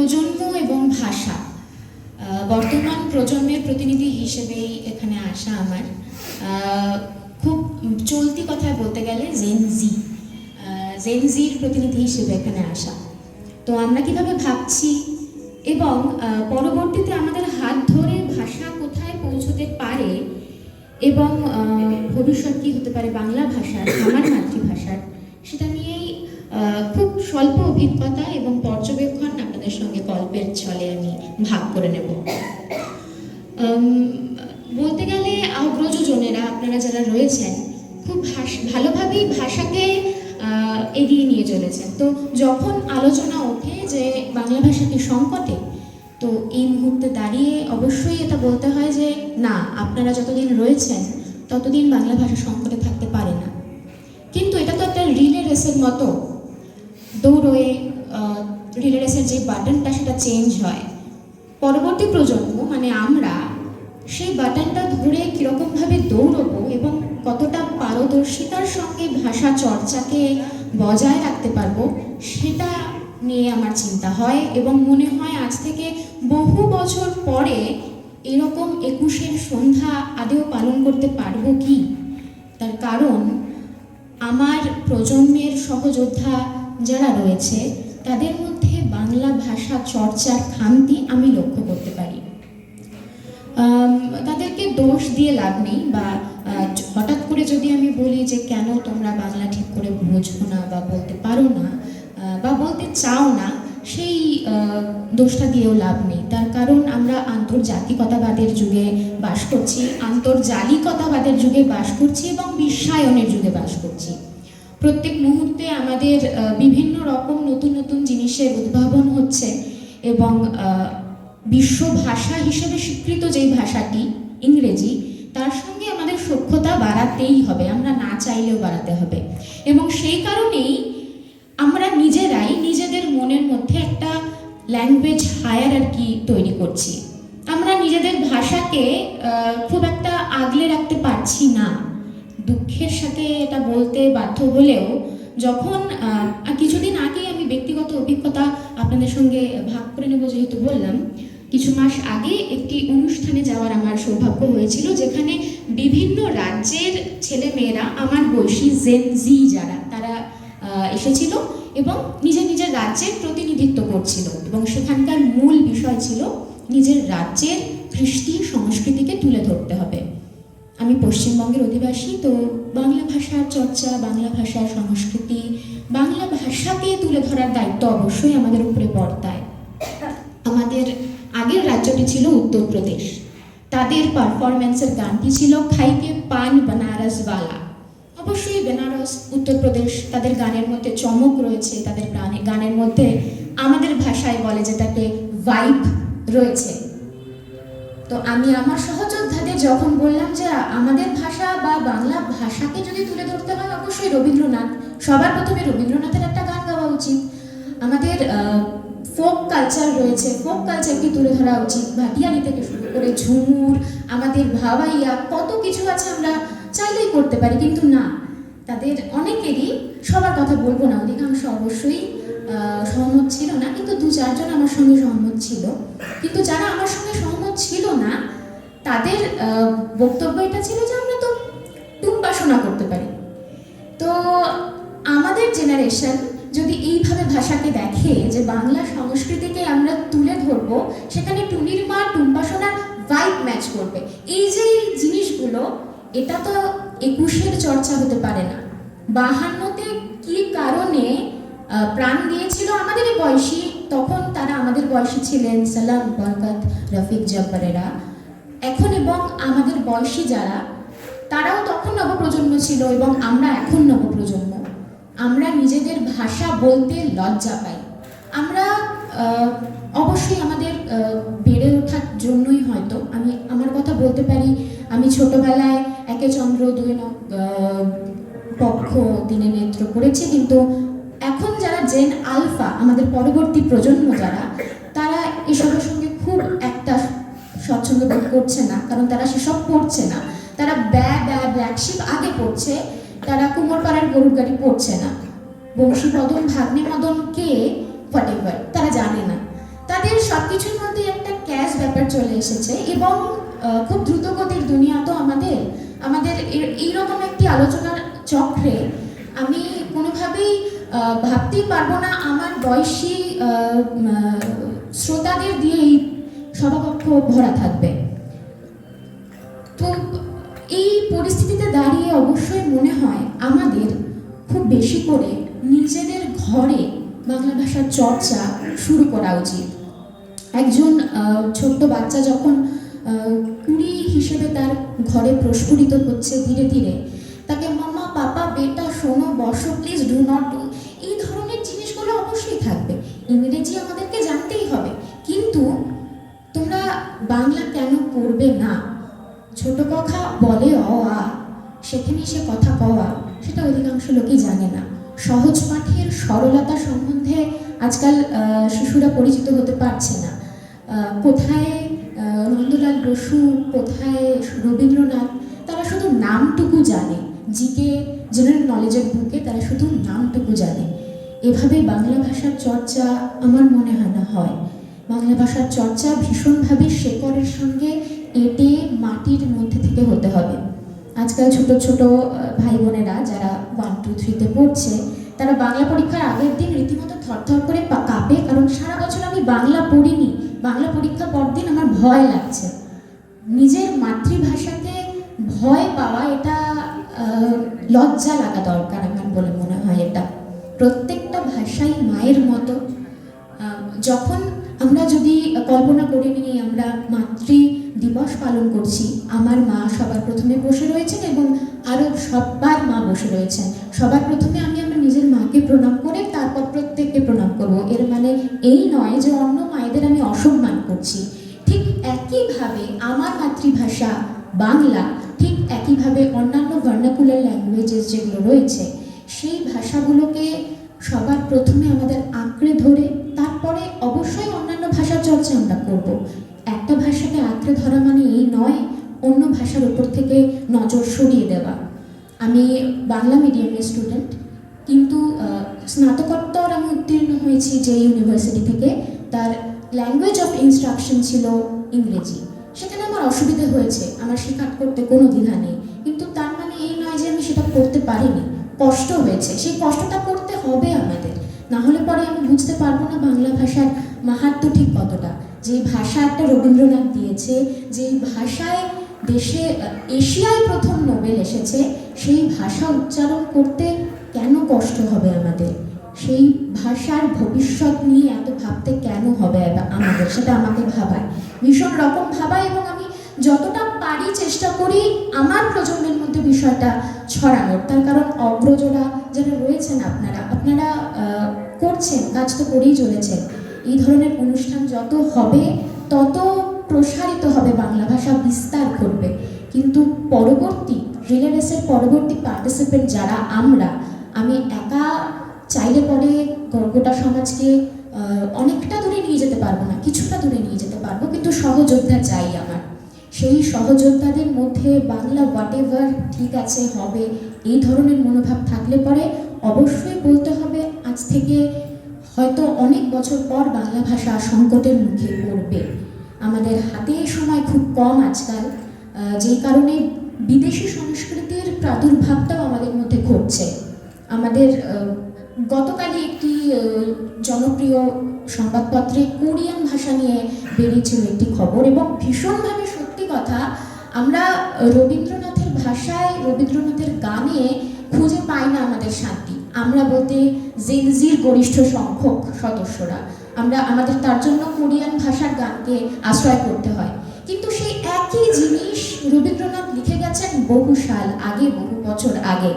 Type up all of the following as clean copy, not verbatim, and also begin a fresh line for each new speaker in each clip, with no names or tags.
প্রজন্ম এবং ভাষা, বর্তমান প্রজন্মের প্রতিনিধি হিসেবেই এখানে আসা আমার। খুব চলতি কথায় বলতে গেলে জেনজির প্রতিনিধি হিসেবে এখানে আসা। তো আমরা কিভাবে ভাবছি এবং পরবর্তীতে আমাদের হাত ধরে ভাষা কোথায় পৌঁছতে পারে এবং ভবিষ্যৎ কী হতে পারে বাংলা ভাষার, আমার মাতৃভাষার, সেটা নিয়েই খুব স্বল্প অভিজ্ঞতা এবং পর্যবেক্ষণ আপনাদের সঙ্গে গল্পের ছলে আমি ভাগ করে নেব। বলতে গেলে অগ্রজনেরা, আপনারা যারা রয়েছেন, খুব ভালোভাবেই ভাষাকে এগিয়ে নিয়ে চলেছেন। তো যখন আলোচনা ওঠে যে বাংলা ভাষাটি সংকটে, তো এই মুহূর্তে দাঁড়িয়ে অবশ্যই এটা বলতে হয় যে না, আপনারা যতদিন রয়েছেন ততদিন বাংলা ভাষা সংকটে থাকতে পারে না। কিন্তু এটা তো একটা রিলে রেসের মতো, দৌড়ে রিলে রেসের যে বাটনটা সেটা চেঞ্জ হয়। পরবর্তী প্রজন্ম মানে আমরা সেই বাটনটা ধরে কীরকমভাবে দৌড়বো এবং কতটা পারদর্শিতার সঙ্গে ভাষা চর্চাকে বজায় রাখতে পারবো সেটা নিয়ে আমার চিন্তা হয়। এবং মনে হয় আজ থেকে বহু বছর পরে এরকম ২১শে সন্ধ্যা আদেও পালন করতে পারবো কি। তার কারণ আমার প্রজন্মের সহযোদ্ধা যারা রয়েছে তাদের মধ্যে বাংলা ভাষা চর্চার খামতি আমি লক্ষ্য করতে পারি। তাদেরকে দোষ দিয়ে লাভ নেই, বা হঠাৎ করে যদি আমি বলি যে কেন তোমরা বাংলা ঠিক করে বোঝো না বা বলতে পারো না বা বলতে চাও না, সেই দোষটা দিয়েও লাভ নেই। তার কারণ আমরা আন্তর্জাতিকতাবাদের যুগে বাস করছি, আন্তর্জালিকতাবাদের যুগে বাস করছি এবং বিশ্বায়নের যুগে বাস করছি। প্রত্যেক মুহূর্তে আমাদের বিভিন্ন রকম নতুন নতুন জিনিসের উদ্ভাবন হচ্ছে এবং বিশ্ব ভাষা হিসেবে স্বীকৃত যেই ভাষাটি ইংরেজি, তার সঙ্গে আমাদের সখ্যতা বাড়াতেই হবে, আমরা না চাইলেও বাড়াতে হবে। এবং সেই কারণেই আমরা নিজেরাই নিজেদের মনের মধ্যে একটা ল্যাঙ্গুয়েজ হায়ারার্কি তৈরি করছি। আমরা নিজেদের ভাষাকে খুব একটা আগলে রাখতে পারছি না। দুঃখের সাথে এটা বলতে বাধ্য হলেও যখন কিছুদিন আগেই আমি ব্যক্তিগত অভিজ্ঞতা আপনাদের সঙ্গে ভাগ করে নেব, যেহেতু বললাম, কিছু মাস আগে একটি অনুষ্ঠানে যাওয়ার আমার সৌভাগ্য হয়েছিল, যেখানে বিভিন্ন রাজ্যের ছেলে মেয়েরা, আমার বয়সী জেনজি যারা, তারা এসেছিল এবং নিজের নিজের রাজ্যের প্রতিনিধিত্ব করছিল। এবং সেখানকার মূল বিষয় ছিল নিজের রাজ্যের কৃষ্টি সংস্কৃতিকে তুলে ধরতে হবে। আমি পশ্চিমবঙ্গের অধিবাসী, তো বাংলা ভাষার চর্চা, বাংলা ভাষার সংস্কৃতি, বাংলা ভাষাকে তুলে ধরার দায়িত্ব অবশ্যই আমাদের উপরে বর্তায়। আমাদের আগের রাজ্যটি ছিল উত্তরপ্রদেশ। তাদের পারফরমেন্সের গানটি ছিল খাইকে পান বানারসওয়ালা। অবশ্যই বেনারস, উত্তরপ্রদেশ, তাদের গানের মধ্যে চমক রয়েছে, তাদের গানের মধ্যে আমাদের ভাষায় বলে যেটাকে ভাইব রয়েছে। তো আমি আমার সহযোদ্ধাদের যখন বললাম যে আমাদের ভাষা বা বাংলা ভাষাকে যদি তুলে ধরতে হয়, অবশ্যই রবীন্দ্রনাথ, সবার প্রথমে রবীন্দ্রনাথের একটা গান গাওয়া উচিত। আমাদের ফোক কালচার রয়েছে, ফোক কালচারকে তুলে ধরা উচিত। ভাটিয়ালি থেকে শুরু করে ঝুমুর, আমাদের ভাওয়াইয়া, কত কিছু আছে, আমরা চাইলেই করতে পারি। কিন্তু না, তাদের অনেকেরই, সবার কথা বলবো না, অধিকাংশ অবশ্যই সহমত ছিল না, কিন্তু ২-৪ জন আমার সঙ্গে সহমত ছিল। কিন্তু যারা আমার সঙ্গে সহমত ছিল না, তাদের বক্তব্য এটা ছিল যে আমরা তো টুম্বাসনা করতে পারি। তো আমাদের জেনারেশন যদি এইভাবে ভাষাকে দেখে যে বাংলা সংস্কৃতিকে আমরা তুলে ধরবো, সেখানে টুনির মা টুম্বাসনার ভাইব ম্যাচ করবে, এই যে জিনিসগুলো, এটা তো ২১শে চর্চা হতে পারে না। ৫২তে কি কারণে প্রাণ দিয়েছিল আমাদের বয়সী, তখন তারা আমাদের বয়সী ছিলেন সালাম, বরকত, রফিক, জব্বারেরা। এখন এবং আমাদের বয়সী যারা, তারাও তখন নবপ্রজন্ম ছিল এবং আমরা এখন নবপ্রজন্ম। আমরা নিজেদের ভাষা বলতে লজ্জা পাই। আমরা অবশ্যই আমাদের বেড়ে ওঠার জন্যই হয়তো, আমি আমার কথা বলতে পারি, আমি ছোটবেলায় একে চন্দ্র, ২ পক্ষ, ৩ নেত্র পড়েছি। কিন্তু এখন যারা জেন আলফা, আমাদের পরবর্তী প্রজন্ম যারা, তারা এসবের সঙ্গে খুব একটা স্বচ্ছন্দ বোধ করছে না, কারণ তারা সেসব পড়ছে না। তারা ব্ল্যাক শিপ আগে পড়ছে, তারা কুমোরপাড়ার গরুর গাড়ি পড়ছে না, বংশীবদন, ভাগ্নে মদন কে, হোয়াট এভার, তারা জানে না। তারা আমাদের সবকিছুর মধ্যে একটা ক্যাশ ব্যাপার চলে এসেছে এবং খুব দ্রুতগতির দুনিয়া তো আমাদের আমাদের এইরকম একটি আলোচনার চক্রে আমি কোনোভাবেই ভাবতেই পারবো না আমার বয়সী শ্রোতাদের দিয়ে এই সভাকক্ষ ভরা থাকবে। তো এই পরিস্থিতিতে দাঁড়িয়ে অবশ্যই মনে হয় আমাদের খুব বেশি করে নিজেদের ঘরে বাংলা ভাষার চর্চা শুরু করা উচিত। একজন ছোট্ট বাচ্চা যখন কুড়ি হিসেবে তার ঘরে প্রস্ফুটিত হচ্ছে ধীরে ধীরে, তাকে মাম্মা, পাপা, বেটা, শোনো, বসো, প্লিজ, ডু নট ডু, এই ধরনের জিনিসগুলো অবশ্যই থাকবে। ইংরেজি আমাদেরকে জানতেই হবে, কিন্তু তোমরা বাংলা কেন করবে না? ছোট কথা বলে অ আ, সেখানে সে কথা কওয়া, সেটা অধিকাংশ লোকই জানে না। সহজ পাঠের সরলতা সম্বন্ধে আজকাল শিশুরা পরিচিত হতে পারছে না। কোথায় নন্দলাল বসু, কোথায় রবীন্দ্রনাথ, তারা শুধু নামটুকু জানে। জিকে, জেনারেল নলেজের বুকে তারা শুধু নামটুকু জানে। এভাবে বাংলা ভাষার চর্চা আমার মনে হয় না হয়। বাংলা ভাষার চর্চা ভীষণভাবে শেকড়ের সঙ্গে এঁটে মাটির মধ্যে থেকে হতে হবে। আজকাল ছোট ছোট ভাই বোনেরা যারা 1, 2, 3-তে পড়ছে, তারা বাংলা পরীক্ষার আগের দিন রীতিমতো থরথর করে কাঁপে, কারণ সারা বছর আমি বাংলা পড়িনি, বাংলা পরীক্ষা পরদিন আমার ভয় লাগছে। নিজের মাতৃভাষাকে ভয় পাওয়া, এটা লজ্জা লাগা দরকার আমার বলে মনে হয়। এটা প্রত্যেকটা ভাষাই মায়ের মতো। যখন আমরা যদি কল্পনা করে নিই আমরা মাতৃ দিবস পালন করছি, আমার মা সবার প্রথমে বসে রয়েছেন এবং আরও সবার মা বসে রয়েছেন। সবার প্রথমে আমি আমার নিজের মাকে প্রণাম করে তারপর প্রত্যেককে প্রণাম করব। এর মানে এই নয় যে অন্য মায়েদের আমি অসম্মান করছি। ঠিক একইভাবে আমার মাতৃভাষা বাংলা, ঠিক একইভাবে অন্যান্য ভার্নাকুলার ল্যাঙ্গুয়েজেস যেগুলো রয়েছে, সেই ভাষাগুলোকে সবার প্রথমে আমাদের আঁকড়ে ধরে তারপরে অবশ্যই অন্যান্য ভাষার চর্চা আমরা করব। একটা ভাষাকে আঁকড়ে ধরা মানে এই নয় অন্য ভাষার উপর থেকে নজর সরিয়ে দেওয়া। আমি বাংলা মিডিয়ামের স্টুডেন্ট, কিন্তু স্নাতকোত্তর আমি উত্তীর্ণ হয়েছি যে ইউনিভার্সিটি থেকে, তার ল্যাঙ্গুয়েজ অফ ইনস্ট্রাকশন ছিল ইংরেজি। সেখানে আমার অসুবিধে হয়েছে, আমার শেখা করতে কোনো দ্বিধা নেই, কিন্তু তার মানে এই নয় যে আমি সেটা করতে পারিনি। কষ্ট হয়েছে, সেই কষ্টটা করতে হবে আমাদের, না হলে পরে আমি বুঝতে পারবো না বাংলা ভাষার মাহাত্ম্য ঠিক কতটা। যে ভাষা একটা রবীন্দ্রনাথ দিয়েছে, যে ভাষায় দেশে এশিয়ায় প্রথম নোবেল এসেছে, সেই ভাষা উচ্চারণ করতে কেন কষ্ট হবে আমাদের? সেই ভাষার ভবিষ্যৎ নিয়ে এত ভাবতে কেন হবে আমাদের? সেটা আমাকে ভাবায়, ভীষণ রকম ভাবায়, এবং আমি যতটা পারি চেষ্টা করি আমার প্রজন্মের মধ্যে বিষয়টা ছড়ানোর। তার কারণ অগ্রজরা যারা রয়েছেন, আপনারা করছেন, কাজ তো করেই চলেছেন। এই ধরনের অনুষ্ঠান যত হবে তত প্রসারিত হবে, বাংলা ভাষা বিস্তার করবে। কিন্তু পরবর্তী রিলে রেসের পরবর্তী পার্টিসিপেন্ট যারা আমি একা চাইলে পরে গোটা সমাজকে অনেকটা দূরে নিয়ে যেতে পারবো না, কিছুটা দূরে নিয়ে যেতে পারবো, কিন্তু সহযোদ্ধা চাই আমার। সেই সহযোদ্ধাদের মধ্যে বাংলা হোয়াটএভার ঠিক আছে হবে, এই ধরনের মনোভাব থাকলে পরে অবশ্যই বলতে হবে আজ থেকে হয়তো অনেক বছর পর বাংলা ভাষা সংকটের মুখে পড়বে। আমাদের হাতে সময় খুব কম আজকাল, যেই কারণে বিদেশি সংস্কৃতির প্রাদুর্ভাবটাও আমাদের মধ্যে ঘটছে। আমাদের গতকালই একটি জনপ্রিয় সংবাদপত্রে কোরিয়ান ভাষা নিয়ে বেরিয়েছিল একটি খবর, এবং ভীষণভাবে সত্যি কথা, আমরা রবীন্দ্রনাথের ভাষায়, রবীন্দ্রনাথের গানে খুঁজে পাই না আমাদের শান্তি। আমরা বলতে জেনজির গরিষ্ঠ সংখ্যক সদস্যরা, আমাদের তার জন্য কোরিয়ান ভাষার গানকে আশ্রয় করতে হয়। কিন্তু সেই একই জিনিস রবীন্দ্রনাথ লিখে গেছেন বহু সাল আগে, বহু বছর আগে।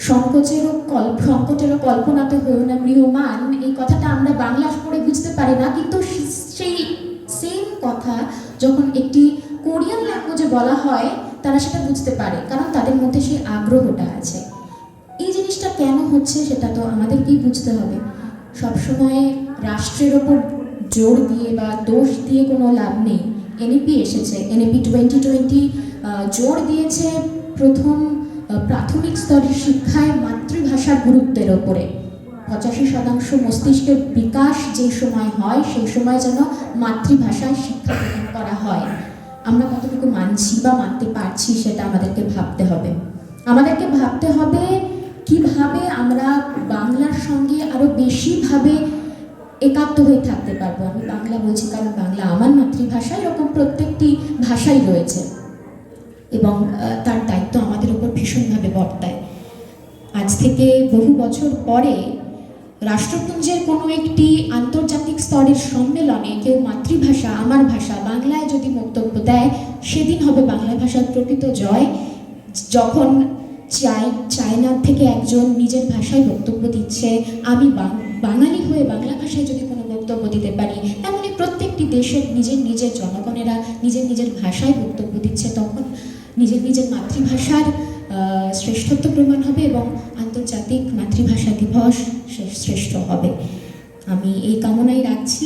সংকটেরও কল্পনাতে হয়েও না গৃহমান, এই কথাটা আমরা বাংলা পড়ে বুঝতে পারি না, কিন্তু সেই সেম কথা যখন একটি কোরিয়ান ল্যাঙ্গুয়েজে বলা হয় তারা সেটা বুঝতে পারে, কারণ তাদের মধ্যে সেই আগ্রহটা আছে। এই জিনিসটা কেন হচ্ছে সেটা তো আমাদেরকেই বুঝতে হবে। সবসময় রাষ্ট্রের ওপর জোর দিয়ে বা দোষ দিয়ে কোনো লাভ নেই। এনইপি এসেছে, এনইপি 2020 জোর দিয়েছে প্রাথমিক স্তরের শিক্ষায় মাতৃভাষার গুরুত্বের ওপরে। 85% মস্তিষ্কের বিকাশ যে সময় হয় সেই সময় যেন মাতৃভাষায় শিক্ষা প্রদান করা হয়। আমরা কতটুকু মানছি বা মানতে পারছি সেটা আমাদেরকে ভাবতে হবে। আমাদেরকে ভাবতে হবে কিভাবে আমরা বাংলার সঙ্গে আরো বেশিভাবে একাত্ম হয়ে থাকতে পারবো। আমি বাংলা বলছি কারণ বাংলা আমার মাতৃভাষা, এরকম প্রত্যেকটি ভাষাই রয়েছে এবং তার দায়িত্ব আমাদের উপর ভীষণভাবে বর্তায়। আজ থেকে বহু বছর পরে রাষ্ট্রপুঞ্জের কোনো একটি আন্তর্জাতিক স্তরের সম্মেলনে কেউ মাতৃভাষা, আমার ভাষা বাংলায় যদি বক্তব্য দেয়, সেদিন হবে বাংলা ভাষার প্রকৃত জয়। যখন চায়না থেকে একজন নিজের ভাষায় বক্তব্য দিচ্ছে, আমি বাঙালি হয়ে বাংলা ভাষায় যদি কোনো বক্তব্য দিতে পারি, এমনই প্রত্যেকটি দেশের নিজের নিজের জনগণেরা নিজের নিজের ভাষায় বক্তব্য দিচ্ছে, তখন নিজের নিজের মাতৃভাষার শ্রেষ্ঠত্ব প্রমাণ হবে এবং আন্তর্জাতিক মাতৃভাষা দিবস শ্রেষ্ঠ হবে। আমি এই কামনাই রাখছি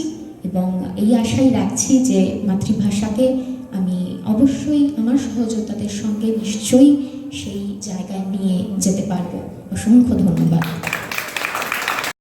এবং এই আশাই রাখছি যে মাতৃভাষাকে আমি অবশ্যই আমার সহযোদ্ধাদের সঙ্গে নিশ্চয়ই সেই জায়গায় নিয়ে যেতে পারবো। অসংখ্য ধন্যবাদ।